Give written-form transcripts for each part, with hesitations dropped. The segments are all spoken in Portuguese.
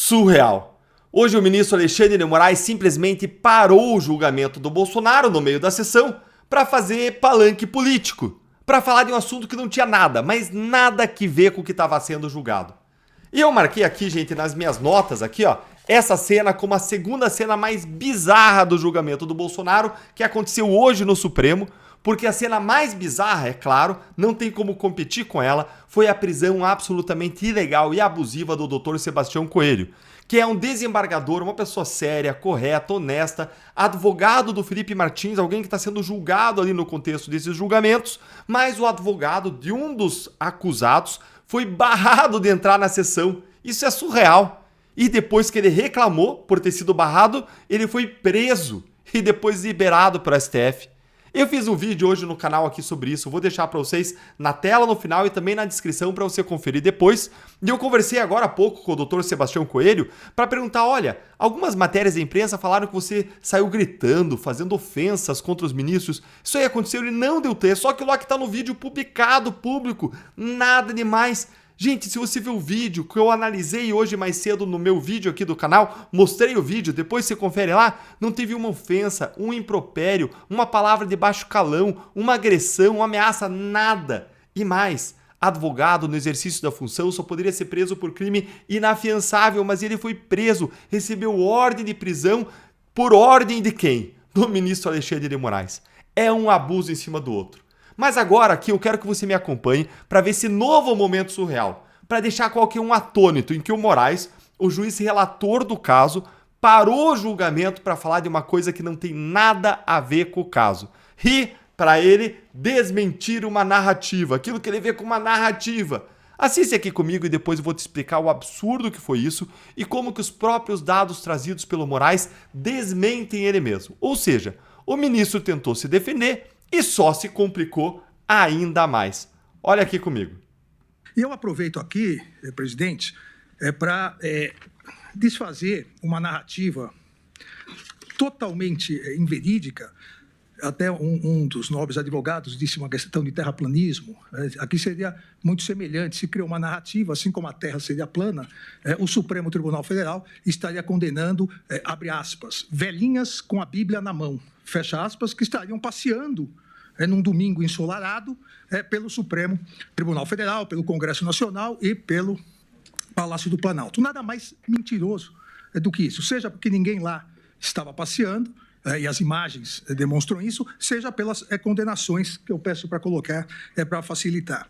surreal. Hoje o ministro Alexandre de Moraes simplesmente parou o julgamento do Bolsonaro no meio da sessão para fazer palanque político, para falar de um assunto que não tinha nada, mas nada que ver com o que estava sendo julgado. E eu marquei aqui, gente, nas minhas notas aqui, ó, essa cena como a segunda cena mais bizarra do julgamento do Bolsonaro que aconteceu hoje no Supremo, porque a cena mais bizarra, é claro, não tem como competir com ela, foi a prisão absolutamente ilegal e abusiva do Dr. Sebastião Coelho, que é um desembargador, uma pessoa séria, correta, honesta, advogado do Felipe Martins, alguém que está sendo julgado ali no contexto desses julgamentos, mas o advogado de um dos acusados foi barrado de entrar na sessão. Isso é surreal. E depois que ele reclamou por ter sido barrado, ele foi preso e depois liberado para o STF. Eu fiz um vídeo hoje no canal aqui sobre isso, vou deixar para vocês na tela no final e também na descrição para você conferir depois. E eu conversei agora há pouco com o Dr. Sebastião Coelho para perguntar, olha, algumas matérias da imprensa falaram que você saiu gritando, fazendo ofensas contra os ministros. Isso aí aconteceu e não deu ter, só que lá que está no vídeo publicado, público, nada demais. Gente, se você viu o vídeo que eu analisei hoje mais cedo no meu vídeo aqui do canal, mostrei o vídeo, depois você confere lá, não teve uma ofensa, um impropério, uma palavra de baixo calão, uma agressão, uma ameaça, nada. E mais, advogado no exercício da função só poderia ser preso por crime inafiançável, mas ele foi preso, recebeu ordem de prisão por ordem de quem? Do ministro Alexandre de Moraes. É um abuso em cima do outro. Mas agora aqui eu quero que você me acompanhe para ver esse novo momento surreal, para deixar qualquer um atônito em que o Moraes, o juiz relator do caso, parou o julgamento para falar de uma coisa que não tem nada a ver com o caso. E para ele desmentir uma narrativa, aquilo que ele vê como uma narrativa. Assiste aqui comigo e depois eu vou te explicar o absurdo que foi isso e como que os próprios dados trazidos pelo Moraes desmentem ele mesmo. Ou seja, o ministro tentou se defender e só se complicou ainda mais. Olha aqui comigo. E eu aproveito aqui, presidente, para desfazer uma narrativa totalmente inverídica. Até um dos nobres advogados disse uma questão de terraplanismo. Aqui seria muito semelhante. Se criou uma narrativa, assim como a Terra seria plana, o Supremo Tribunal Federal estaria condenando, abre aspas, velhinhas com a Bíblia na mão, fecha aspas, que estariam passeando num domingo ensolarado pelo Supremo Tribunal Federal, pelo Congresso Nacional e pelo Palácio do Planalto. Nada mais mentiroso do que isso, seja porque ninguém lá estava passeando, e as imagens demonstram isso, seja pelas condenações que eu peço para colocar para facilitar.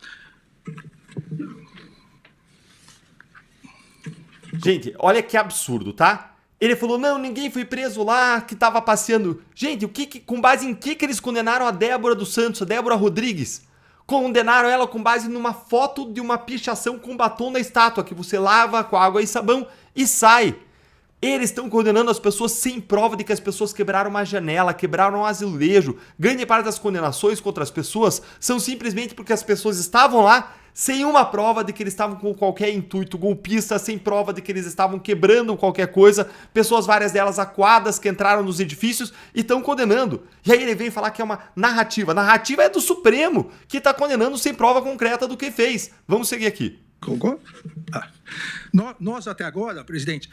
Gente, olha que absurdo, tá? Ele falou, não, ninguém foi preso lá, que tava passeando. Gente, com base em que eles condenaram a Débora dos Santos, a Débora Rodrigues? Condenaram ela com base numa foto de uma pichação com batom na estátua, que você lava com água e sabão e sai. Eles estão condenando as pessoas sem prova de que as pessoas quebraram uma janela, quebraram um azulejo. Grande parte das condenações contra as pessoas são simplesmente porque as pessoas estavam lá sem uma prova de que eles estavam com qualquer intuito golpista, sem prova de que eles estavam quebrando qualquer coisa. Pessoas, várias delas acuadas, que entraram nos edifícios e estão condenando. E aí ele vem falar que é uma narrativa. A narrativa é do Supremo, que está condenando sem prova concreta do que fez. Vamos seguir aqui. Concordo? Nós até agora, presidente,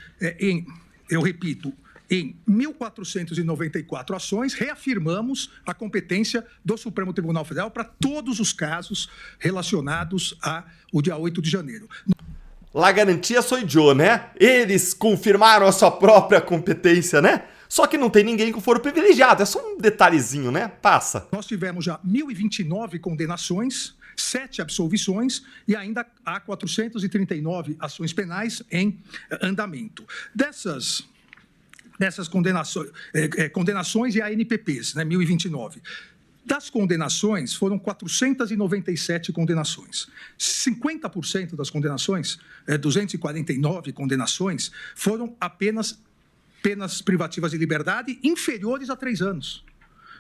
eu repito, em 1.494 ações, reafirmamos a competência do Supremo Tribunal Federal para todos os casos relacionados ao dia 8 de janeiro. La garantia sou eu, né? Eles confirmaram a sua própria competência, né? Só que não tem ninguém com foro privilegiado, é só um detalhezinho, né? Passa. Nós tivemos já 1.029 condenações, 7 absolvições e ainda há 439 ações penais em andamento. Dessas condenações e ANPPs, né, 1.029. Das condenações, foram 497 condenações. 50% das condenações, 249 condenações, foram apenas penas privativas de liberdade inferiores a 3 anos.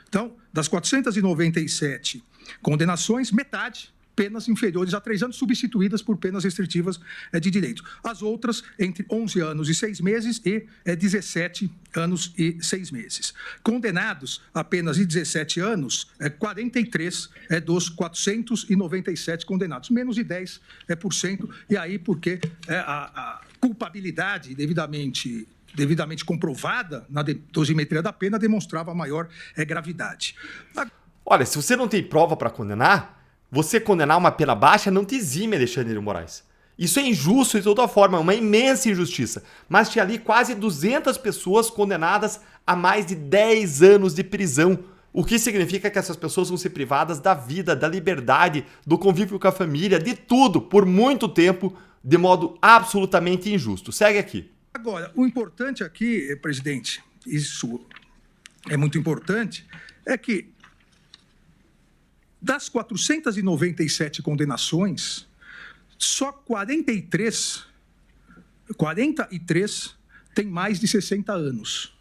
Então, das 497 condenações, metade penas inferiores a 3 anos, substituídas por penas restritivas de direito. As outras, entre 11 anos e 6 meses e 17 anos e 6 meses. Condenados a penas de 17 anos, 43 dos 497 condenados, menos de 10%, e aí porque culpabilidade devidamente comprovada na dosimetria da pena demonstrava maior gravidade. Olha, se você não tem prova para condenar, você condenar uma pena baixa não te exime, Alexandre de Moraes. Isso é injusto de toda forma, é uma imensa injustiça. Mas tinha ali quase 200 pessoas condenadas a mais de 10 anos de prisão. O que significa que essas pessoas vão ser privadas da vida, da liberdade, do convívio com a família, de tudo, por muito tempo, de modo absolutamente injusto. Segue aqui. Agora, o importante aqui, presidente, isso é muito importante, é que das 497 condenações, só 43 têm mais de 60 anos.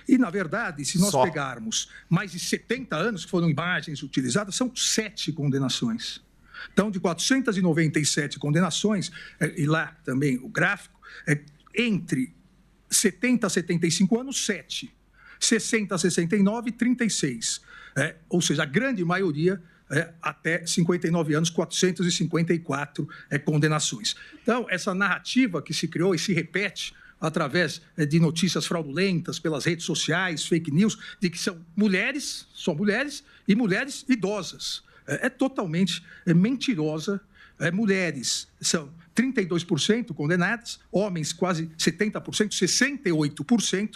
E, na verdade, se nós pegarmos mais de 70 anos, que foram imagens utilizadas, são 7 condenações. Então, de 497 condenações, e lá também o gráfico, entre 70 a 75 anos, 7. 60 a 69, 36. Ou seja, a grande maioria até 59 anos, 454 condenações. Então, essa narrativa que se criou e se repete através de notícias fraudulentas pelas redes sociais, fake news, de que são mulheres e mulheres idosas. É totalmente mentirosa. Mulheres são 32% condenadas, homens quase 70%, 68%.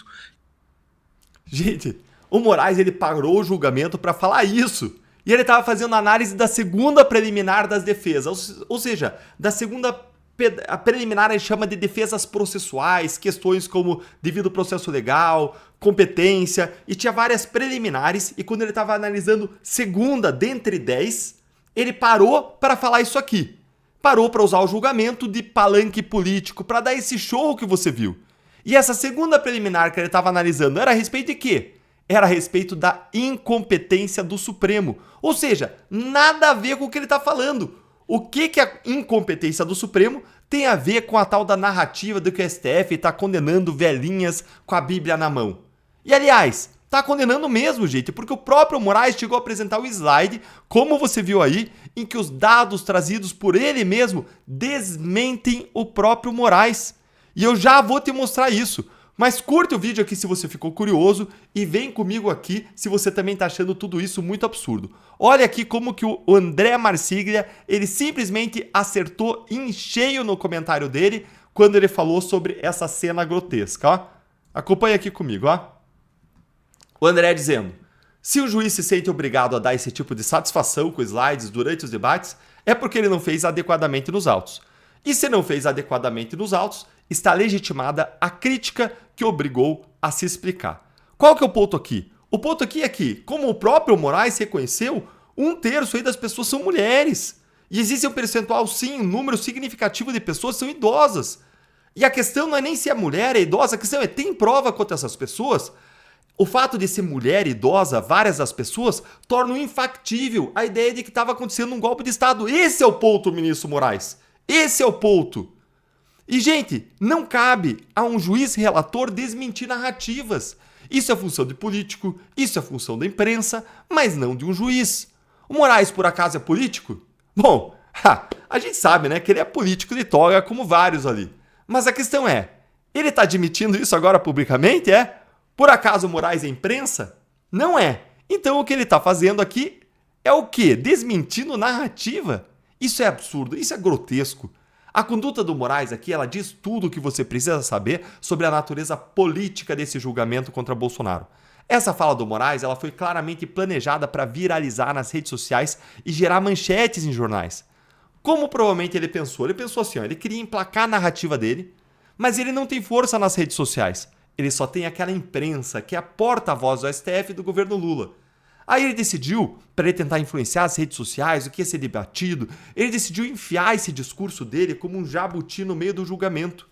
Gente, o Moraes ele parou o julgamento para falar isso. E ele estava fazendo análise da segunda preliminar das defesas, ou seja, da segunda a preliminar ele chama de defesas processuais, questões como devido processo legal, competência, e tinha várias preliminares, e quando ele estava analisando segunda dentre 10, ele parou para falar isso aqui. Parou para usar o julgamento de palanque político, para dar esse show que você viu. E essa segunda preliminar que ele estava analisando era a respeito de quê? Era a respeito da incompetência do Supremo. Ou seja, nada a ver com o que ele está falando. O que a incompetência do Supremo tem a ver com a tal da narrativa do que o STF está condenando velhinhas com a Bíblia na mão? E aliás, está condenando mesmo, gente, porque o próprio Moraes chegou a apresentar o slide, como você viu aí, em que os dados trazidos por ele mesmo desmentem o próprio Moraes. E eu já vou te mostrar isso. Mas curte o vídeo aqui se você ficou curioso e vem comigo aqui se você também está achando tudo isso muito absurdo. Olha aqui como que o André Marsiglia, ele simplesmente acertou em cheio no comentário dele quando ele falou sobre essa cena grotesca, ó. Acompanha aqui comigo, ó. O André dizendo: se o juiz se sente obrigado a dar esse tipo de satisfação com slides durante os debates, é porque ele não fez adequadamente nos autos. E se não fez adequadamente nos autos, está legitimada a crítica que obrigou a se explicar. Qual que é o ponto aqui? O ponto aqui é que, como o próprio Moraes reconheceu, 1/3 aí das pessoas são mulheres. E existe um percentual, sim, um número significativo de pessoas são idosas. E a questão não é nem se a mulher é idosa, a questão é, tem prova contra essas pessoas? O fato de ser mulher idosa, várias das pessoas, tornam infactível a ideia de que estava acontecendo um golpe de Estado. Esse é o ponto, ministro Moraes. Esse é o ponto. E, gente, não cabe a um juiz relator desmentir narrativas. Isso é função de político, isso é função da imprensa, mas não de um juiz. O Moraes, por acaso, é político? Bom, a gente sabe, né, que ele é político de toga, como vários ali. Mas a questão é, ele está admitindo isso agora publicamente, é? Por acaso o Moraes é imprensa? Não é. Então o que ele está fazendo aqui é o quê? Desmentindo narrativa? Isso é absurdo, isso é grotesco. A conduta do Moraes aqui, ela diz tudo o que você precisa saber sobre a natureza política desse julgamento contra Bolsonaro. Essa fala do Moraes, ela foi claramente planejada para viralizar nas redes sociais e gerar manchetes em jornais. Como provavelmente ele pensou? Ele pensou assim, ó, ele queria emplacar a narrativa dele, mas ele não tem força nas redes sociais. Ele só tem aquela imprensa que é a porta-voz do STF e do governo Lula. Aí ele decidiu, para ele tentar influenciar as redes sociais, o que ia ser debatido, ele decidiu enfiar esse discurso dele como um jabuti no meio do julgamento.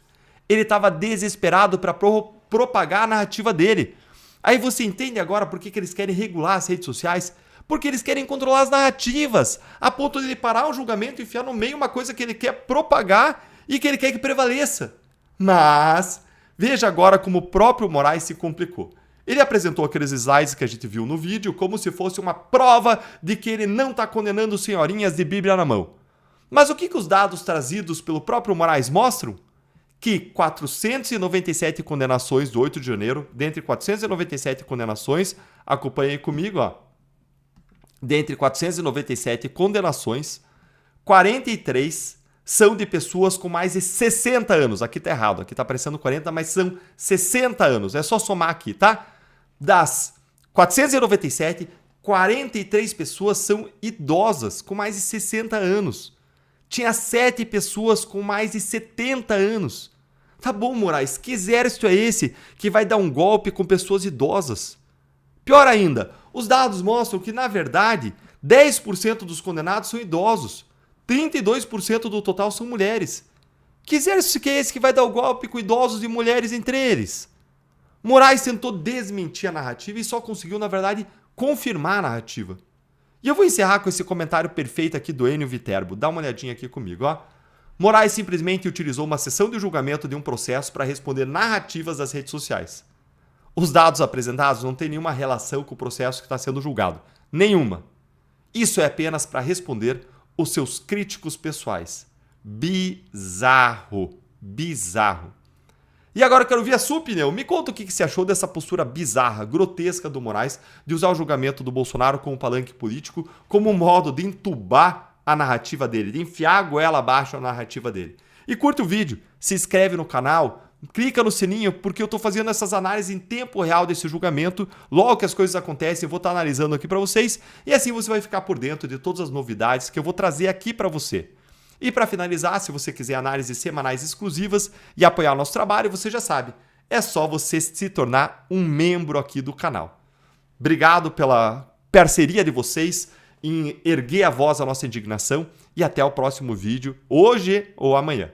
Ele estava desesperado para propagar a narrativa dele. Aí você entende agora por que eles querem regular as redes sociais? Porque eles querem controlar as narrativas, a ponto de ele parar um julgamento e enfiar no meio uma coisa que ele quer propagar e que ele quer que prevaleça. Mas veja agora como o próprio Moraes se complicou. Ele apresentou aqueles slides que a gente viu no vídeo como se fosse uma prova de que ele não está condenando senhorinhas de Bíblia na mão. Mas o que os dados trazidos pelo próprio Moraes mostram? que 497 condenações do 8 de janeiro, dentre 497 condenações, acompanhem comigo, ó. Dentre 497 condenações, 43 são de pessoas com mais de 60 anos. Aqui tá errado, aqui tá aparecendo 40, mas são 60 anos. É só somar aqui, tá? Das 497, 43 pessoas são idosas, com mais de 60 anos. Tinha 7 pessoas com mais de 70 anos. Tá bom, Moraes, que exército é esse que vai dar um golpe com pessoas idosas? Pior ainda, os dados mostram que, na verdade, 10% dos condenados são idosos. 32% do total são mulheres. Que exército que é esse que vai dar o golpe com idosos e mulheres entre eles? Moraes tentou desmentir a narrativa e só conseguiu, na verdade, confirmar a narrativa. E eu vou encerrar com esse comentário perfeito aqui do Enio Viterbo. Dá uma olhadinha aqui comigo, ó. Moraes simplesmente utilizou uma sessão de julgamento de um processo para responder narrativas das redes sociais. Os dados apresentados não têm nenhuma relação com o processo que está sendo julgado. Nenhuma. Isso é apenas para responder os seus críticos pessoais. Bizarro. Bizarro. E agora eu quero ouvir a sua opinião. Me conta o que você achou dessa postura bizarra, grotesca do Moraes de usar o julgamento do Bolsonaro como palanque político, como um modo de entubar a narrativa dele, de enfiar a goela abaixo a narrativa dele. E curta o vídeo, se inscreve no canal, clica no sininho, porque eu estou fazendo essas análises em tempo real desse julgamento. Logo que as coisas acontecem, eu vou estar analisando aqui para vocês, e assim você vai ficar por dentro de todas as novidades que eu vou trazer aqui para você. E para finalizar, se você quiser análises semanais exclusivas e apoiar o nosso trabalho, você já sabe, é só você se tornar um membro aqui do canal. Obrigado pela parceria de vocês em erguer a voz à nossa indignação e até o próximo vídeo, hoje ou amanhã.